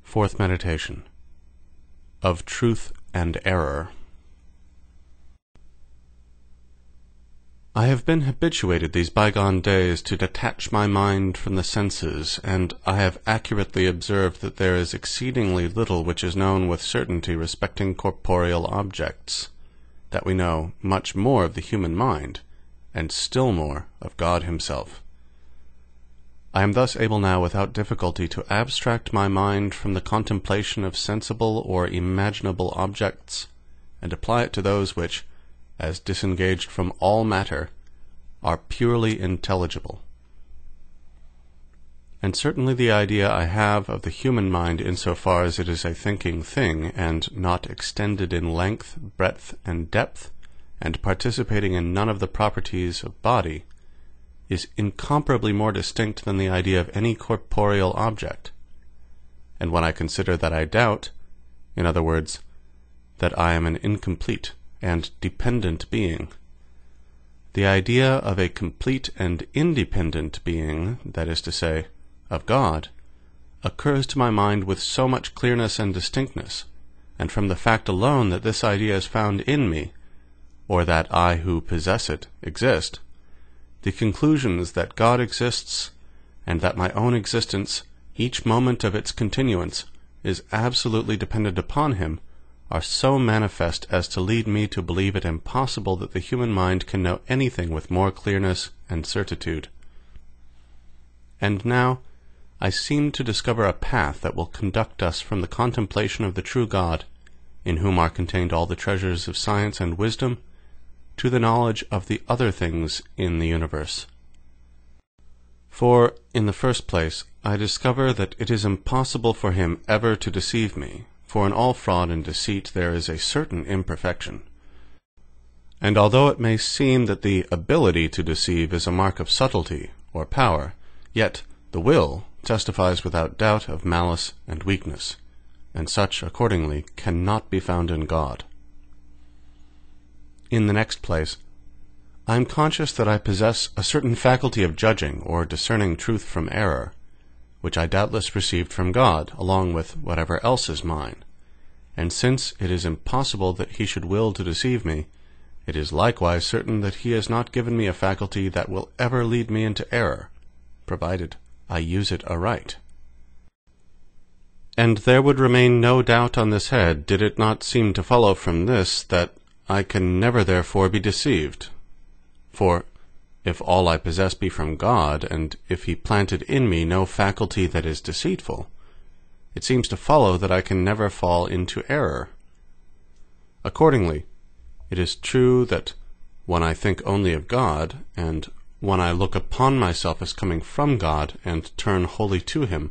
Fourth Meditation. Of Truth and Error. I have been habituated these bygone days to detach my mind from the senses, and I have accurately observed that there is exceedingly little which is known with certainty respecting corporeal objects, that we know much more of the human mind, and still more of God himself. I am thus able now without difficulty to abstract my mind from the contemplation of sensible or imaginable objects, and apply it to those which, as disengaged from all matter, are purely intelligible. And certainly the idea I have of the human mind insofar as it is a thinking thing, and not extended in length, breadth, and depth, and participating in none of the properties of body, is incomparably more distinct than the idea of any corporeal object. And when I consider that I doubt, in other words, that I am an incomplete and dependent being, the idea of a complete and independent being, that is to say, of God, occurs to my mind with so much clearness and distinctness, and from the fact alone that this idea is found in me, or that I who possess it exist, the conclusions that God exists, and that my own existence, each moment of its continuance, is absolutely dependent upon him, are so manifest as to lead me to believe it impossible that the human mind can know anything with more clearness and certitude. And now I seem to discover a path that will conduct us from the contemplation of the true God, in whom are contained all the treasures of science and wisdom, to the knowledge of the other things in the universe. For, in the first place, I discover that it is impossible for him ever to deceive me, for in all fraud and deceit there is a certain imperfection. And although it may seem that the ability to deceive is a mark of subtlety or power, yet the will testifies without doubt of malice and weakness, and such, accordingly, cannot be found in God. In the next place, I am conscious that I possess a certain faculty of judging or discerning truth from error, which I doubtless received from God, along with whatever else is mine. And since it is impossible that he should will to deceive me, it is likewise certain that he has not given me a faculty that will ever lead me into error, provided I use it aright. And there would remain no doubt on this head, did it not seem to follow from this that I can never therefore be deceived. For if all I possess be from God, and if he planted in me no faculty that is deceitful, it seems to follow that I can never fall into error. Accordingly, it is true that when I think only of God, and when I look upon myself as coming from God and turn wholly to him,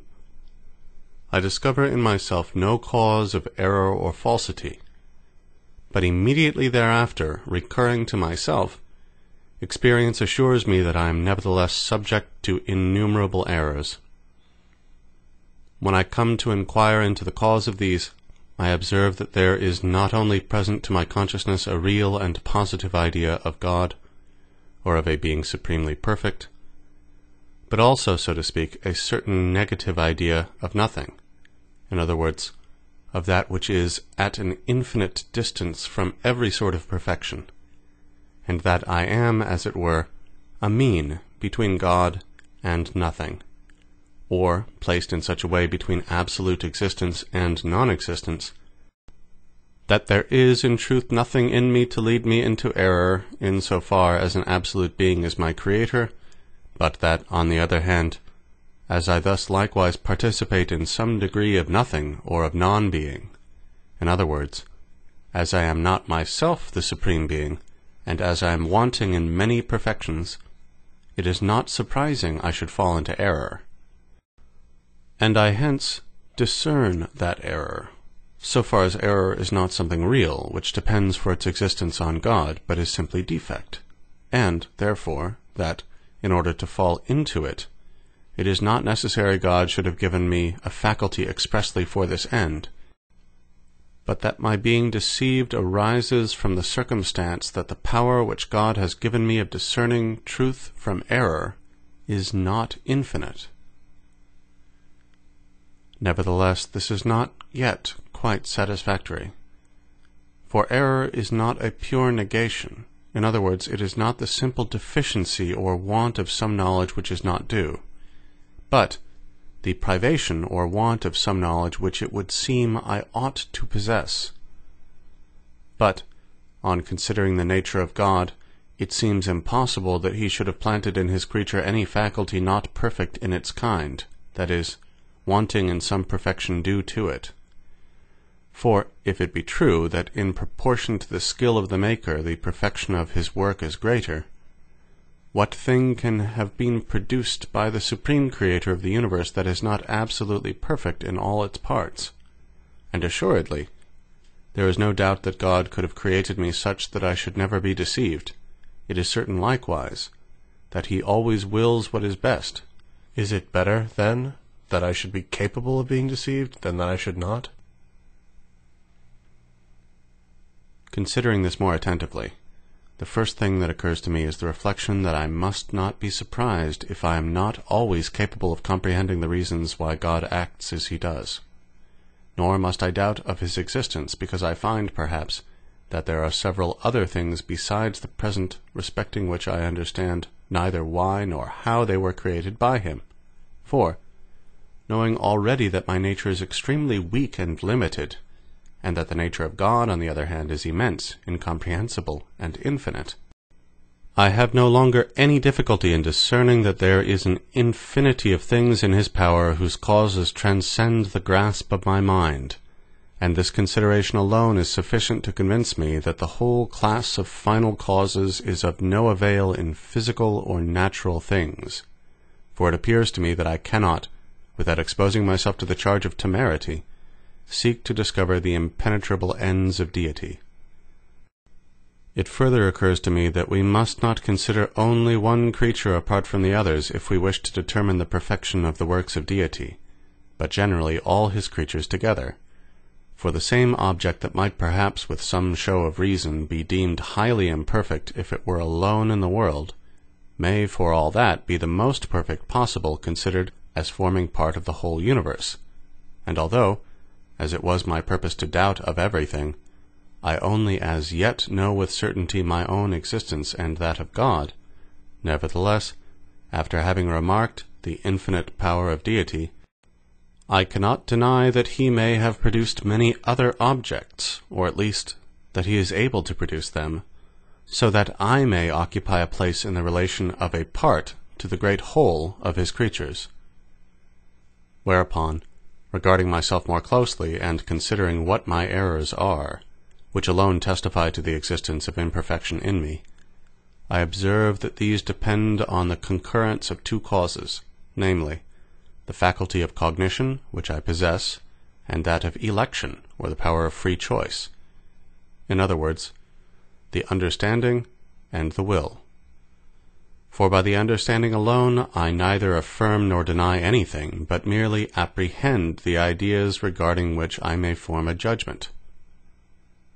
I discover in myself no cause of error or falsity, but immediately thereafter, recurring to myself, experience assures me that I am nevertheless subject to innumerable errors. When I come to inquire into the cause of these, I observe that there is not only present to my consciousness a real and positive idea of God, or of a being supremely perfect, but also, so to speak, a certain negative idea of nothing, in other words, of that which is at an infinite distance from every sort of perfection, and that I am, as it were, a mean between God and nothing, or placed in such a way between absolute existence and non-existence, that there is in truth nothing in me to lead me into error in so far as an absolute being is my creator, but that, on the other hand, as I thus likewise participate in some degree of nothing or of non-being, in other words, as I am not myself the supreme being, and as I am wanting in many perfections, it is not surprising I should fall into error. And I hence discern that error, so far as error is not something real, which depends for its existence on God, but is simply defect, and, therefore, that, in order to fall into it, it is not necessary God should have given me a faculty expressly for this end, but that my being deceived arises from the circumstance that the power which God has given me of discerning truth from error is not infinite. Nevertheless, this is not yet quite satisfactory. For error is not a pure negation. In other words, it is not the simple deficiency or want of some knowledge which is not due, but the privation or want of some knowledge which it would seem I ought to possess. But, on considering the nature of God, it seems impossible that he should have planted in his creature any faculty not perfect in its kind, that is, wanting in some perfection due to it. For if it be true that in proportion to the skill of the Maker the perfection of his work is greater, what thing can have been produced by the Supreme Creator of the universe that is not absolutely perfect in all its parts? And assuredly, there is no doubt that God could have created me such that I should never be deceived. It is certain likewise that he always wills what is best. Is it better, then, that I should be capable of being deceived than that I should not? Considering this more attentively, the first thing that occurs to me is the reflection that I must not be surprised if I am not always capable of comprehending the reasons why God acts as he does. Nor must I doubt of his existence, because I find, perhaps, that there are several other things besides the present respecting which I understand neither why nor how they were created by him. For, knowing already that my nature is extremely weak and limited, and that the nature of God, on the other hand, is immense, incomprehensible, and infinite, I have no longer any difficulty in discerning that there is an infinity of things in his power whose causes transcend the grasp of my mind, and this consideration alone is sufficient to convince me that the whole class of final causes is of no avail in physical or natural things. For it appears to me that I cannot, without exposing myself to the charge of temerity, seek to discover the impenetrable ends of deity. It further occurs to me that we must not consider only one creature apart from the others if we wish to determine the perfection of the works of deity, but generally all his creatures together. For the same object that might perhaps with some show of reason be deemed highly imperfect if it were alone in the world, may for all that be the most perfect possible considered as forming part of the whole universe. And although, as it was my purpose to doubt of everything, I only as yet know with certainty my own existence and that of God, nevertheless, after having remarked the infinite power of deity, I cannot deny that he may have produced many other objects, or at least that he is able to produce them, so that I may occupy a place in the relation of a part to the great whole of his creatures. Whereupon, regarding myself more closely, and considering what my errors are, which alone testify to the existence of imperfection in me, I observe that these depend on the concurrence of two causes, namely, the faculty of cognition, which I possess, and that of election, or the power of free choice. In other words, the understanding and the will. For by the understanding alone I neither affirm nor deny anything, but merely apprehend the ideas regarding which I may form a judgment.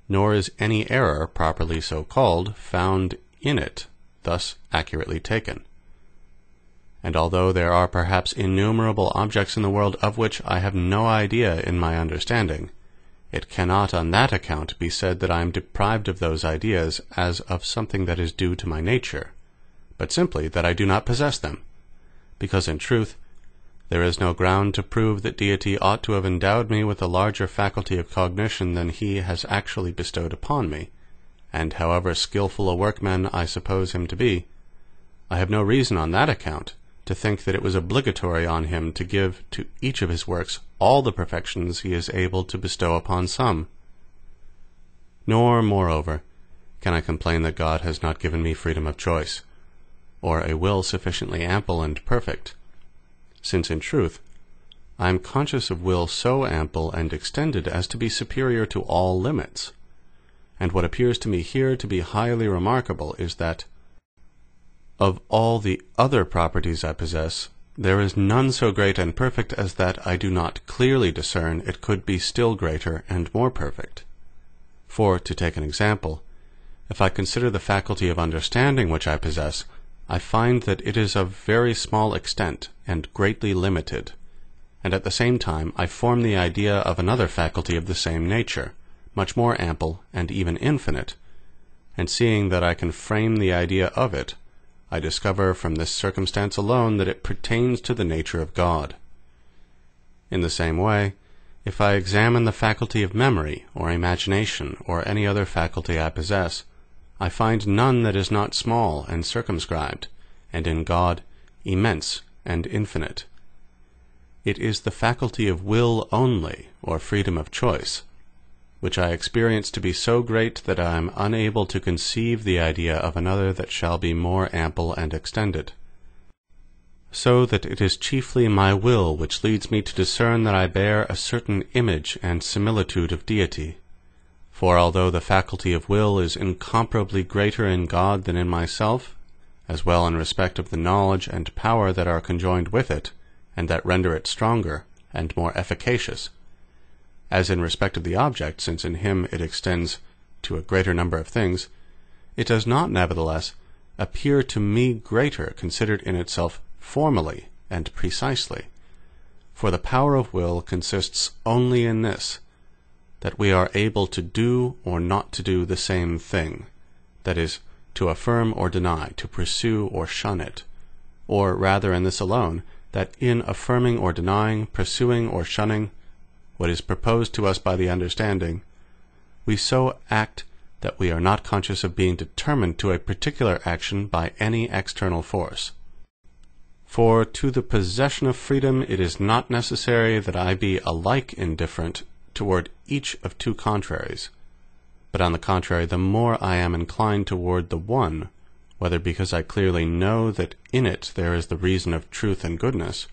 Nor is any error, properly so called, found in it, thus accurately taken. And although there are perhaps innumerable objects in the world of which I have no idea in my understanding, it cannot on that account be said that I am deprived of those ideas as of something that is due to my nature, but simply that I do not possess them, because in truth there is no ground to prove that deity ought to have endowed me with a larger faculty of cognition than he has actually bestowed upon me, and however skilful a workman I suppose him to be, I have no reason on that account to think that it was obligatory on him to give to each of his works all the perfections he is able to bestow upon some. Nor, moreover, can I complain that God has not given me freedom of choice, or a will sufficiently ample and perfect, since in truth I am conscious of will so ample and extended as to be superior to all limits. And what appears to me here to be highly remarkable is that, of all the other properties I possess, there is none so great and perfect as that I do not clearly discern it could be still greater and more perfect. For, to take an example, if I consider the faculty of understanding which I possess, I find that it is of very small extent and greatly limited, and at the same time I form the idea of another faculty of the same nature, much more ample and even infinite, and seeing that I can frame the idea of it, I discover from this circumstance alone that it pertains to the nature of God. In the same way, if I examine the faculty of memory, or imagination, or any other faculty I possess, I find none that is not small and circumscribed, and in God immense and infinite. It is the faculty of will only, or freedom of choice, which I experience to be so great that I am unable to conceive the idea of another that shall be more ample and extended. So that it is chiefly my will which leads me to discern that I bear a certain image and similitude of deity. For although the faculty of will is incomparably greater in God than in myself, as well in respect of the knowledge and power that are conjoined with it, and that render it stronger and more efficacious, as in respect of the object, since in him it extends to a greater number of things, it does not nevertheless appear to me greater considered in itself formally and precisely. For the power of will consists only in this, that we are able to do or not to do the same thing, that is, to affirm or deny, to pursue or shun it, or rather in this alone, that in affirming or denying, pursuing or shunning what is proposed to us by the understanding, we so act that we are not conscious of being determined to a particular action by any external force. For to the possession of freedom it is not necessary that I be alike indifferent toward each of two contraries, but on the contrary, the more I am inclined toward the one, whether because I clearly know that in it there is the reason of truth and goodness,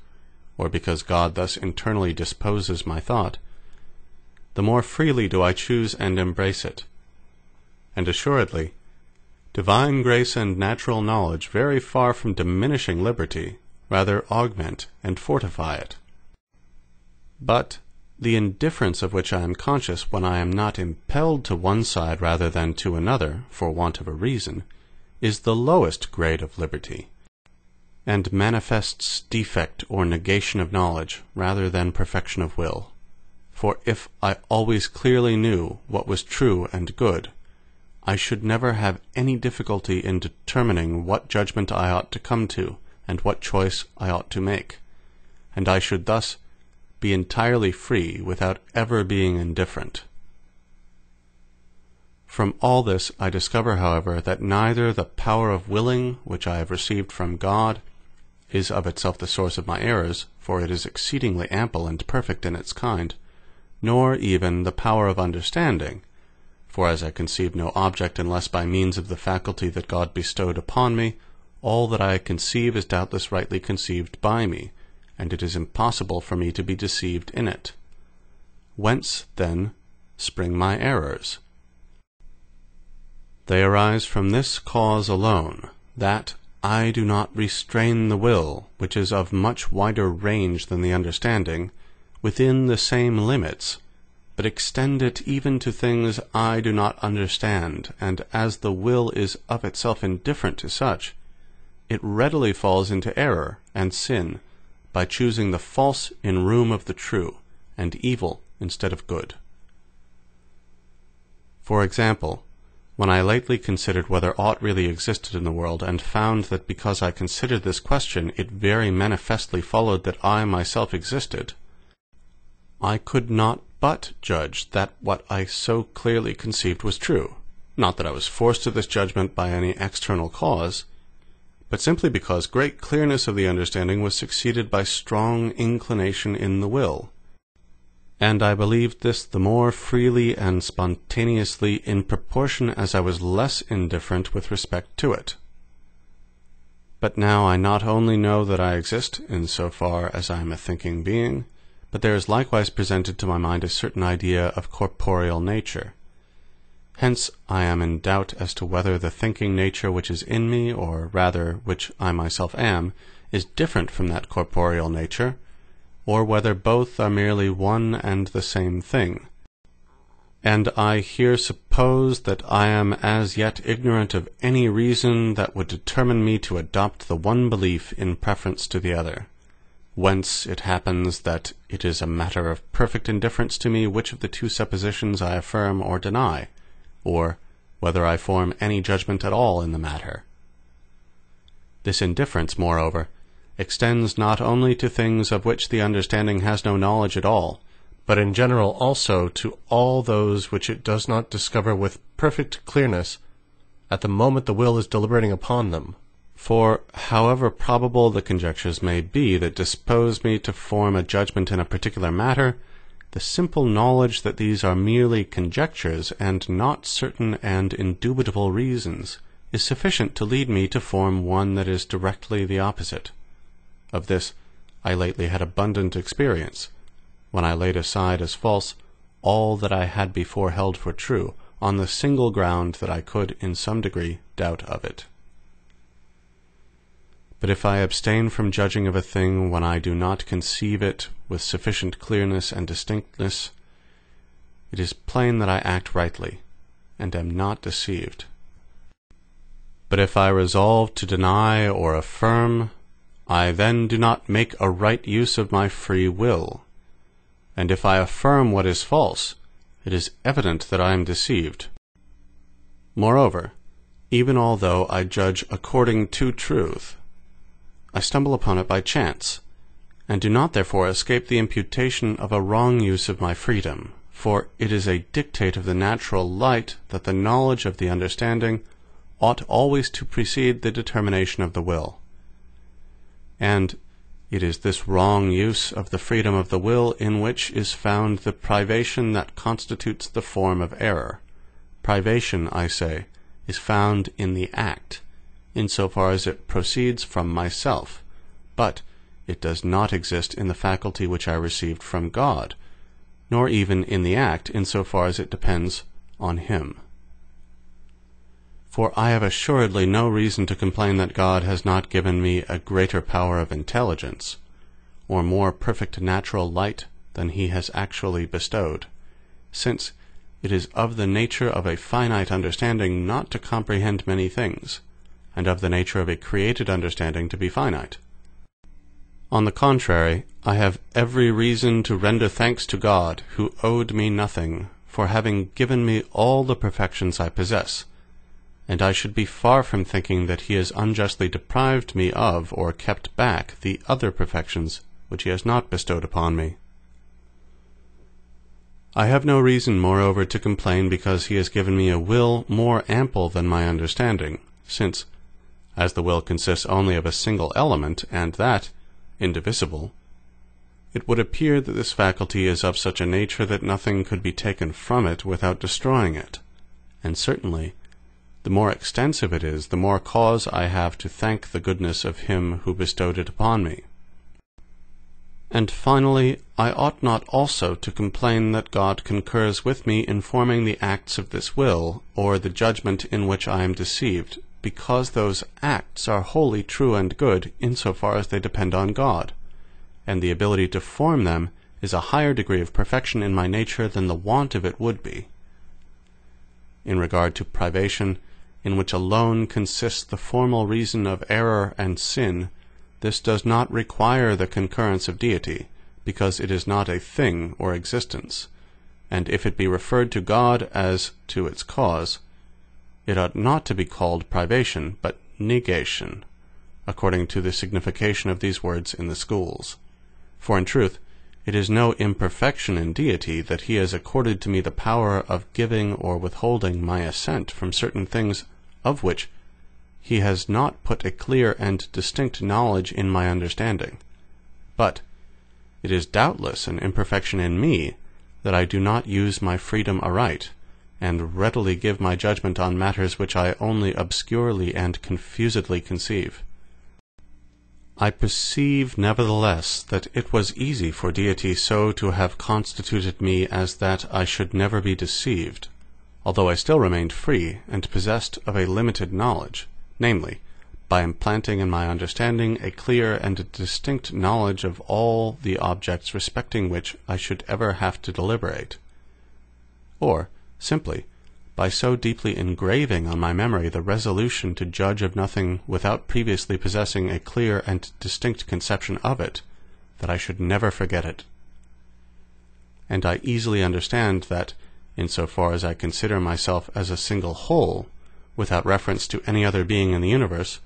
or because God thus internally disposes my thought, the more freely do I choose and embrace it. And assuredly, divine grace and natural knowledge, very far from diminishing liberty, rather augment and fortify it. But the indifference of which I am conscious when I am not impelled to one side rather than to another, for want of a reason, is the lowest grade of liberty, and manifests defect or negation of knowledge rather than perfection of will. For if I always clearly knew what was true and good, I should never have any difficulty in determining what judgment I ought to come to, and what choice I ought to make, and I should thus be entirely free without ever being indifferent. From all this I discover, however, that neither the power of willing, which I have received from God, is of itself the source of my errors, for it is exceedingly ample and perfect in its kind, nor even the power of understanding, for as I conceive no object unless by means of the faculty that God bestowed upon me, all that I conceive is doubtless rightly conceived by me, and it is impossible for me to be deceived in it. Whence, then, spring my errors? They arise from this cause alone, that I do not restrain the will, which is of much wider range than the understanding, within the same limits, but extend it even to things I do not understand, and as the will is of itself indifferent to such, it readily falls into error and sin, by choosing the false in room of the true, and evil instead of good. For example, when I lately considered whether aught really existed in the world, and found that because I considered this question, it very manifestly followed that I myself existed, I could not but judge that what I so clearly conceived was true. Not that I was forced to this judgment by any external cause, but simply because great clearness of the understanding was succeeded by strong inclination in the will. And I believed this the more freely and spontaneously in proportion as I was less indifferent with respect to it. But now I not only know that I exist in so far as I am a thinking being, but there is likewise presented to my mind a certain idea of corporeal nature. Hence I am in doubt as to whether the thinking nature which is in me, or rather which I myself am, is different from that corporeal nature, or whether both are merely one and the same thing. And I here suppose that I am as yet ignorant of any reason that would determine me to adopt the one belief in preference to the other, whence it happens that it is a matter of perfect indifference to me which of the two suppositions I affirm or deny, or whether I form any judgment at all in the matter. This indifference, moreover, extends not only to things of which the understanding has no knowledge at all, but in general also to all those which it does not discover with perfect clearness at the moment the will is deliberating upon them. For however probable the conjectures may be that dispose me to form a judgment in a particular matter, the simple knowledge that these are merely conjectures, and not certain and indubitable reasons, is sufficient to lead me to form one that is directly the opposite. Of this I lately had abundant experience, when I laid aside as false all that I had before held for true, on the single ground that I could in some degree doubt of it. But if I abstain from judging of a thing when I do not conceive it with sufficient clearness and distinctness, it is plain that I act rightly, and am not deceived. But if I resolve to deny or affirm, I then do not make a right use of my free will. And if I affirm what is false, it is evident that I am deceived. Moreover, even although I judge according to truth, I stumble upon it by chance, and do not therefore escape the imputation of a wrong use of my freedom, for it is a dictate of the natural light that the knowledge of the understanding ought always to precede the determination of the will. And it is this wrong use of the freedom of the will in which is found the privation that constitutes the form of error. Privation, I say, is found in the act, in so far as it proceeds from myself, but it does not exist in the faculty which I received from God, nor even in the act in so far as it depends on Him. For I have assuredly no reason to complain that God has not given me a greater power of intelligence, or more perfect natural light than He has actually bestowed, since it is of the nature of a finite understanding not to comprehend many things, and of the nature of a created understanding to be finite. On the contrary, I have every reason to render thanks to God, who owed me nothing, for having given me all the perfections I possess, and I should be far from thinking that He has unjustly deprived me of or kept back the other perfections which He has not bestowed upon me. I have no reason, moreover, to complain because He has given me a will more ample than my understanding, since, as the will consists only of a single element, and that indivisible, it would appear that this faculty is of such a nature that nothing could be taken from it without destroying it, and certainly the more extensive it is, the more cause I have to thank the goodness of Him who bestowed it upon me. And finally, I ought not also to complain that God concurs with me in forming the acts of this will, or the judgment in which I am deceived, because those acts are wholly true and good in so far as they depend on God, and the ability to form them is a higher degree of perfection in my nature than the want of it would be. In regard to privation, in which alone consists the formal reason of error and sin, this does not require the concurrence of deity, because it is not a thing or existence, and if it be referred to God as to its cause, it ought not to be called privation, but negation, according to the signification of these words in the schools. For in truth, it is no imperfection in deity that He has accorded to me the power of giving or withholding my assent from certain things of which He has not put a clear and distinct knowledge in my understanding. But it is doubtless an imperfection in me that I do not use my freedom aright, and readily give my judgment on matters which I only obscurely and confusedly conceive. I perceive nevertheless that it was easy for deity so to have constituted me as that I should never be deceived, although I still remained free and possessed of a limited knowledge, namely, by implanting in my understanding a clear and distinct knowledge of all the objects respecting which I should ever have to deliberate, or simply by so deeply engraving on my memory the resolution to judge of nothing without previously possessing a clear and distinct conception of it, that I should never forget it. And I easily understand that, in so far as I consider myself as a single whole, without reference to any other being in the universe,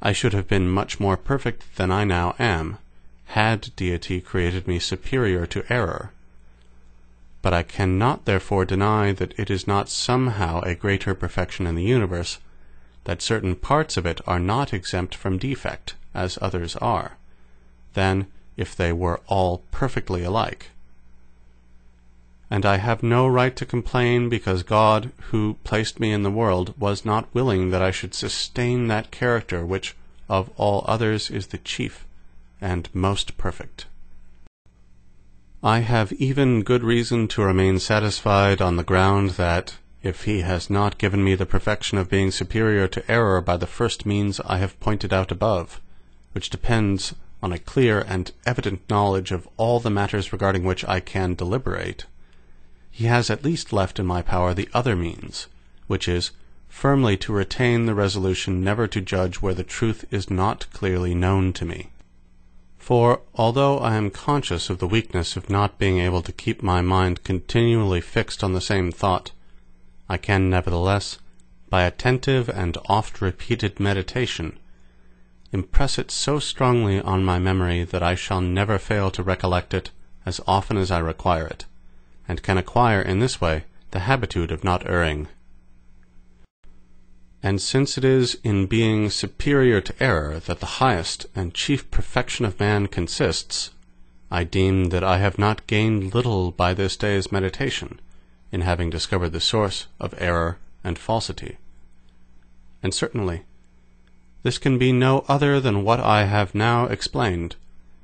I should have been much more perfect than I now am, had deity created me superior to error. But I cannot therefore deny that it is not somehow a greater perfection in the universe, that certain parts of it are not exempt from defect, as others are, than if they were all perfectly alike. And I have no right to complain because God, who placed me in the world, was not willing that I should sustain that character which, of all others, is the chief and most perfect. I have even good reason to remain satisfied on the ground that, if he has not given me the perfection of being superior to error by the first means I have pointed out above, which depends on a clear and evident knowledge of all the matters regarding which I can deliberate, he has at least left in my power the other means, which is firmly to retain the resolution never to judge where the truth is not clearly known to me. For, although I am conscious of the weakness of not being able to keep my mind continually fixed on the same thought, I can nevertheless, by attentive and oft-repeated meditation, impress it so strongly on my memory that I shall never fail to recollect it as often as I require it, and can acquire in this way the habitude of not erring. And since it is in being superior to error that the highest and chief perfection of man consists, I deem that I have not gained little by this day's meditation, in having discovered the source of error and falsity. And certainly, this can be no other than what I have now explained,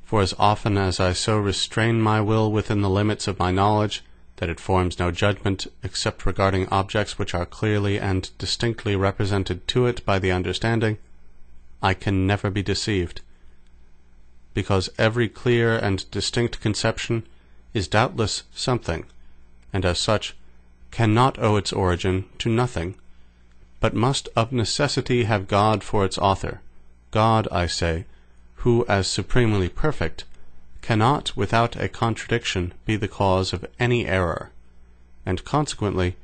for as often as I so restrain my will within the limits of my knowledge, that it forms no judgment except regarding objects which are clearly and distinctly represented to it by the understanding, I can never be deceived, because every clear and distinct conception is doubtless something, and as such cannot owe its origin to nothing, but must of necessity have God for its author, God, I say, who, as supremely perfect, cannot without a contradiction be the cause of any error, and consequently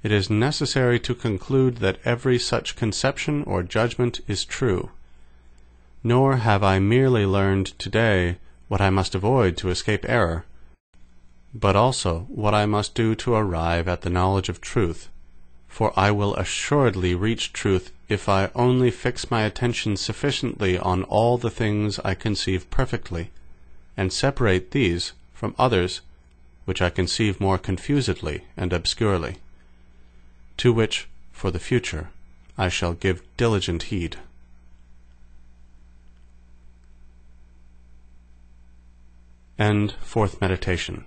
it is necessary to conclude that every such conception or judgment is true. Nor have I merely learned today what I must avoid to escape error, but also what I must do to arrive at the knowledge of truth, for I will assuredly reach truth if I only fix my attention sufficiently on all the things I conceive perfectly, and separate these from others which I conceive more confusedly and obscurely, to which, for the future, I shall give diligent heed. End fourth meditation.